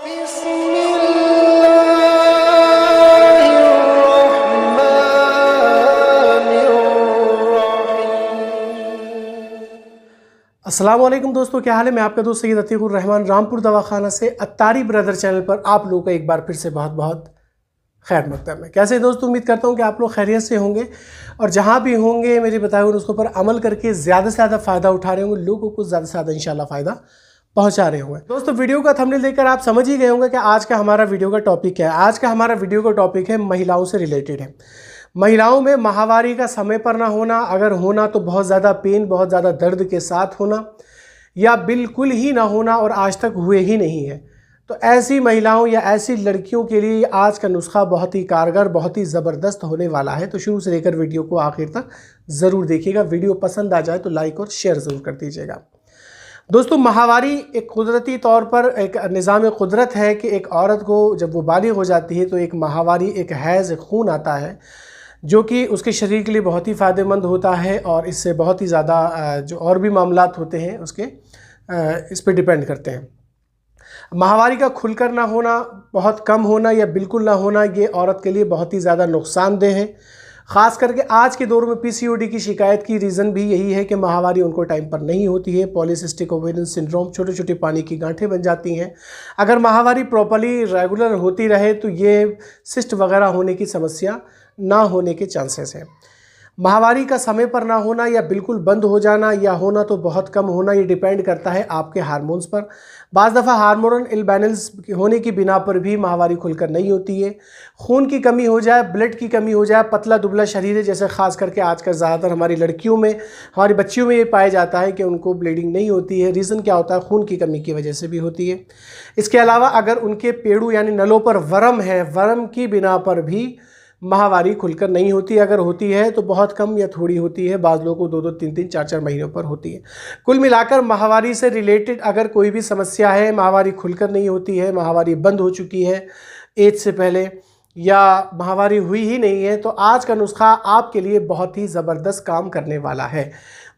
अस्सलाम वालेकुम दोस्तों, क्या हाल है। मैं आपका दोस्त सैयद अतीकुर रहमान रामपुर दवाखाना से अत्तारी ब्रदर चैनल पर आप लोगों का एक बार फिर से बहुत बहुत खैर मकदम है। कैसे दोस्तों, उम्मीद करता हूं कि आप लोग खैरियत से होंगे और जहां भी होंगे मेरे बताए हुए नुस्खों पर अमल करके ज़्यादा से ज़्यादा फ़ायदा उठा रहे होंगे, लोगों को ज़्यादा से ज़्यादा इंशाल्लाह फ़ायदा पहुंचा रहे होंगे। दोस्तों, वीडियो का थंबनेल देखकर आप समझ ही गए होंगे कि आज का हमारा वीडियो का टॉपिक क्या है। आज का हमारा वीडियो का टॉपिक है महिलाओं से रिलेटेड है। महिलाओं में माहवारी का समय पर ना होना, अगर होना तो बहुत ज़्यादा पेन, बहुत ज़्यादा दर्द के साथ होना, या बिल्कुल ही ना होना और आज तक हुए ही नहीं है। तो ऐसी महिलाओं या ऐसी लड़कियों के लिए आज का नुस्खा बहुत ही कारगर, बहुत ही ज़बरदस्त होने वाला है। तो शुरू से लेकर वीडियो को आखिर तक ज़रूर देखिएगा। वीडियो पसंद आ जाए तो लाइक और शेयर ज़रूर कर दीजिएगा। दोस्तों, माहवारी एक कुदरती तौर पर एक निज़ाम कुदरत है कि एक औरत को जब वो बालिग हो जाती है तो एक माहवारी, एक हैज़, खून आता है जो कि उसके शरीर के लिए बहुत ही फ़ायदेमंद होता है और इससे बहुत ही ज़्यादा जो और भी मामलात होते हैं उसके इस पर डिपेंड करते हैं। माहवारी का खुलकर ना होना, बहुत कम होना या बिल्कुल ना होना, ये औरत के लिए बहुत ही ज़्यादा नुकसानदेह है। ख़ास करके आज के दौर में पीसीओडी की शिकायत की रीज़न भी यही है कि माहवारी उनको टाइम पर नहीं होती है। पॉलीसिस्टिक ओवेरियन सिंड्रोम, छोटे छोटे पानी की गांठें बन जाती हैं। अगर माहवारी प्रॉपर्ली रेगुलर होती रहे तो ये सिस्ट वगैरह होने की समस्या ना होने के चांसेस हैं। माहवारी का समय पर ना होना या बिल्कुल बंद हो जाना या होना तो बहुत कम होना, ये डिपेंड करता है आपके हार्मोन्स पर। बाज़ दफ़ा हार्मोनल इम्बैलेंस होने की बिना पर भी माहवारी खुलकर नहीं होती है। खून की कमी हो जाए, ब्लड की कमी हो जाए, पतला दुबला शरीर है, जैसे ख़ास करके आजकल ज़्यादातर हमारी लड़कियों में, हमारी बच्चियों में ये पाया जाता है कि उनको ब्लीडिंग नहीं होती है। रीज़न क्या होता है? खून की कमी की वजह से भी होती है। इसके अलावा अगर उनके पेड़ू यानी नलों पर वर्म है, वर्म की बिना पर भी माहवारी खुलकर नहीं होती। अगर होती है तो बहुत कम या थोड़ी होती है। बाज़ लोगों को 2-2, 3-3, 4-4 महीनों पर होती है। कुल मिलाकर माहवारी से रिलेटेड अगर कोई भी समस्या है, माहवारी खुलकर नहीं होती है, माहवारी बंद हो चुकी है एज से पहले, या माहवारी हुई ही नहीं है, तो आज का नुस्खा आपके लिए बहुत ही ज़बरदस्त काम करने वाला है।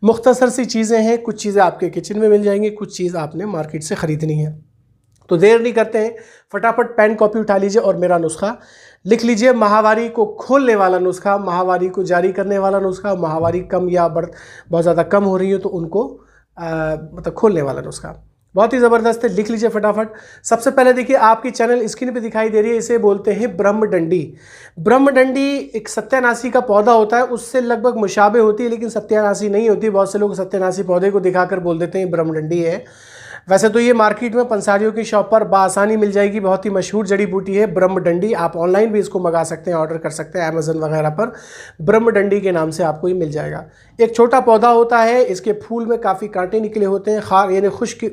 मुख्तसर सी चीज़ें हैं, कुछ चीज़ें आपके किचन में मिल जाएंगी, कुछ चीज़ आपने मार्केट से ख़रीदनी है। तो देर नहीं करते हैं, फटाफट पेन कॉपी उठा लीजिए और मेरा नुस्खा लिख लीजिए। माहवारी को खोलने वाला नुस्खा, माहवारी को जारी करने वाला नुस्खा, माहवारी कम या बहुत ज़्यादा कम हो रही हो तो उनको मतलब खोलने वाला नुस्खा बहुत ही ज़बरदस्त है। लिख लीजिए फटाफट। सबसे पहले देखिए, आपकी चैनल स्क्रीन पे दिखाई दे रही है, इसे बोलते हैं ब्रह्मडंडी। ब्रह्मडंडी एक सत्यानाशी का पौधा होता है, उससे लगभग मुशाबे होती है लेकिन सत्यानाशी नहीं होती। बहुत से लोग सत्यानाशी पौधे को दिखाकर बोल देते हैं ब्रह्मडंडी है। वैसे तो ये मार्केट में पंसारियों की शॉप पर बासानी मिल जाएगी। बहुत ही मशहूर जड़ी बूटी है ब्रह्मडंडी। आप ऑनलाइन भी इसको मंगा सकते हैं, ऑर्डर कर सकते हैं अमेज़न वगैरह पर। ब्रह्मडंडी के नाम से आपको ये मिल जाएगा। एक छोटा पौधा होता है, इसके फूल में काफ़ी कांटे निकले होते हैं, यानी खुश्क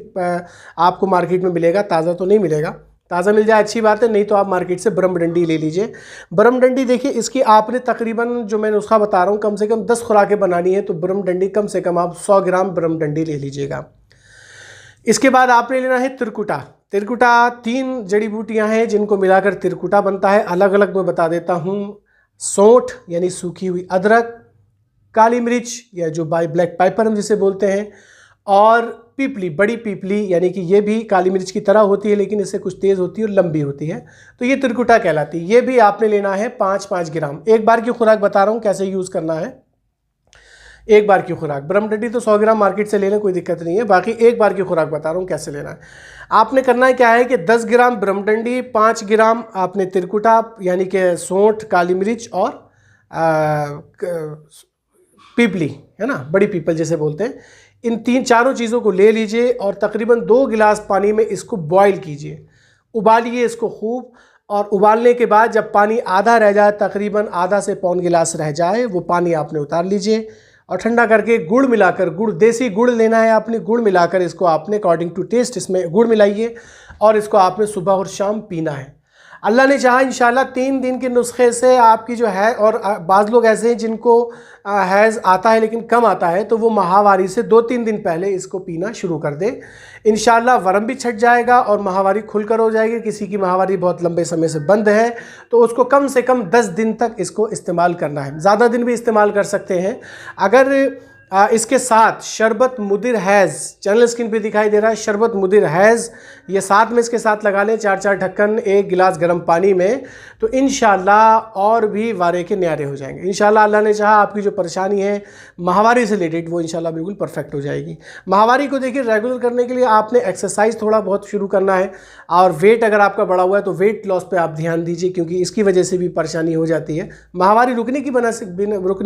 आपको मार्केट में मिलेगा, ताज़ा तो नहीं मिलेगा। ताज़ा मिल जाए अच्छी बात है, नहीं तो आप मार्केट से ब्रह्मडंडी ले लीजिए। ब्रह्मडंडी देखिए, इसकी आपने तकरीबन जो मैं नुस्खा बता रहा हूँ कम से कम 10 खुराकें बनानी है, तो ब्रह्मडंडी कम से कम आप 100 ग्राम ब्रह्मडंडी ले लीजिएगा। इसके बाद आपने लेना है तिरकुटा। तिरकुटा 3 जड़ी बूटियां हैं जिनको मिलाकर तिरकुटा बनता है। अलग अलग मैं बता देता हूँ। सौंठ यानी सूखी हुई अदरक, काली मिर्च या जो ब्लैक पेपर हम जिसे बोलते हैं, और पीपली, बड़ी पीपली, यानी कि ये भी काली मिर्च की तरह होती है लेकिन इससे कुछ तेज़ होती है और लंबी होती है, तो ये तिरकुटा कहलाती है। ये भी आपने लेना है 5-5 ग्राम। एक बार की खुराक बता रहा हूँ कैसे यूज़ करना है। एक बार की खुराक, ब्रह्मडंडी तो 100 ग्राम मार्केट से ले लें, कोई दिक्कत नहीं है। बाकी एक बार की खुराक बता रहा हूँ कैसे लेना है। आपने करना है क्या है कि 10 ग्राम ब्रह्मडंडी, 5 ग्राम आपने तिरकुटा यानी कि सौंठ, काली मिर्च और पीपली है ना, बड़ी पीपल जैसे बोलते हैं, इन चारों चीज़ों को ले लीजिए और तकरीबन 2 गिलास पानी में इसको बॉयल कीजिए, उबालिए इसको खूब। और उबालने के बाद जब पानी आधा रह जाए, तकरीबन आधा से पौन गिलास रह जाए, वो पानी आपने उतार लीजिए और ठंडा करके गुड़ मिलाकर, गुड़ देसी गुड़ लेना है आपने, गुड़ मिलाकर इसको आपने अकॉर्डिंग टू टेस्ट इसमें गुड़ मिलाइए और इसको आपने सुबह और शाम पीना है। अल्लाह ने चाहा इंशाल्लाह 3 दिन के नुस्खे से आपकी जो है, और बाज़ लोग ऐसे हैं जिनको हैज़ आता है लेकिन कम आता है, तो वो माहवारी से 2-3 दिन पहले इसको पीना शुरू कर दें। इंशाल्लाह वर्म भी छट जाएगा और माहवारी खुलकर हो जाएगी। किसी की माहवारी बहुत लंबे समय से बंद है तो उसको कम से कम 10 दिन तक इसको इस्तेमाल करना है। ज़्यादा दिन भी इस्तेमाल कर सकते हैं। अगर इसके साथ शरबत मुदिर हैज़, चैनल स्क्रीन पे दिखाई दे रहा है, शरबत मुदिर हैज़, ये साथ में इसके साथ लगा लें 4-4 ढक्कन 1 गिलास गर्म पानी में, तो इंशाल्लाह और भी वारे के न्यारे हो जाएंगे। इंशाल्लाह अल्लाह ने चाहा आपकी जो परेशानी है माहवारी से रिलेटेड वो इंशाल्लाह बिल्कुल परफेक्ट हो जाएगी। माहवारी को देखिए रेगुलर करने के लिए आपने एक्सरसाइज थोड़ा बहुत शुरू करना है, और वेट अगर आपका बढ़ा हुआ है तो वेट लॉस पे आप ध्यान दीजिए, क्योंकि इसकी वजह से भी परेशानी हो जाती है। माहवारी रुकने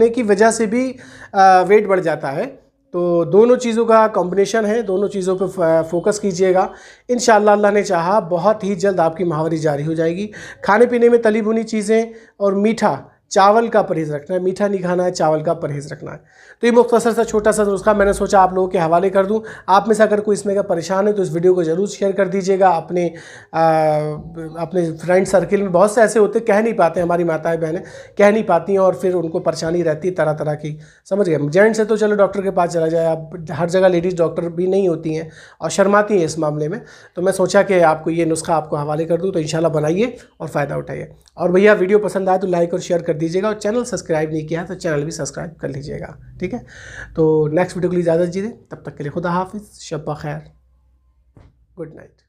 की वजह से भी वेट बढ़ जाता है। तो दोनों चीज़ों का कॉम्बिनेशन है, दोनों चीज़ों पे फोकस कीजिएगा। इंशाअल्लाह अल्लाह ने चाहा बहुत ही जल्द आपकी माहवारी जारी हो जाएगी। खाने पीने में तली भुनी चीज़ें और मीठा, चावल का परहेज़ रखना है, मीठा नहीं खाना है, चावल का परहेज़ रखना है। तो ये मुख्तसर सा छोटा सा नुस्खा मैंने सोचा आप लोगों के हवाले कर दूं। आप में से अगर कोई इसमें का परेशान है तो इस वीडियो को ज़रूर शेयर कर दीजिएगा। अपने फ्रेंड सर्किल में बहुत से ऐसे होते कह नहीं पाते, हमारी माताएं बहनें कह नहीं पाती हैं और फिर उनको परेशानी रहती है तरह तरह की, समझ गए। जेंट्स है तो चलो डॉक्टर के पास चला जाए, अब हर जगह लेडीज़ डॉक्टर भी नहीं होती हैं और शर्माती हैं इस मामले में। तो मैं सोचा कि आपको ये नुस्खा आपको हवाले कर दूँ, तो इंशाल्लाह बनाइए और फ़ायदा उठाइए। और भैया वीडियो पसंद आए तो लाइक और शेयर कर दीजिएगा, और चैनल सब्सक्राइब नहीं किया है तो चैनल भी सब्सक्राइब कर लीजिएगा, ठीक है। तो नेक्स्ट वीडियो के लिए इजाज़त दीजिए, तब तक के लिए खुदा हाफिज़, शब खैर, गुड नाइट।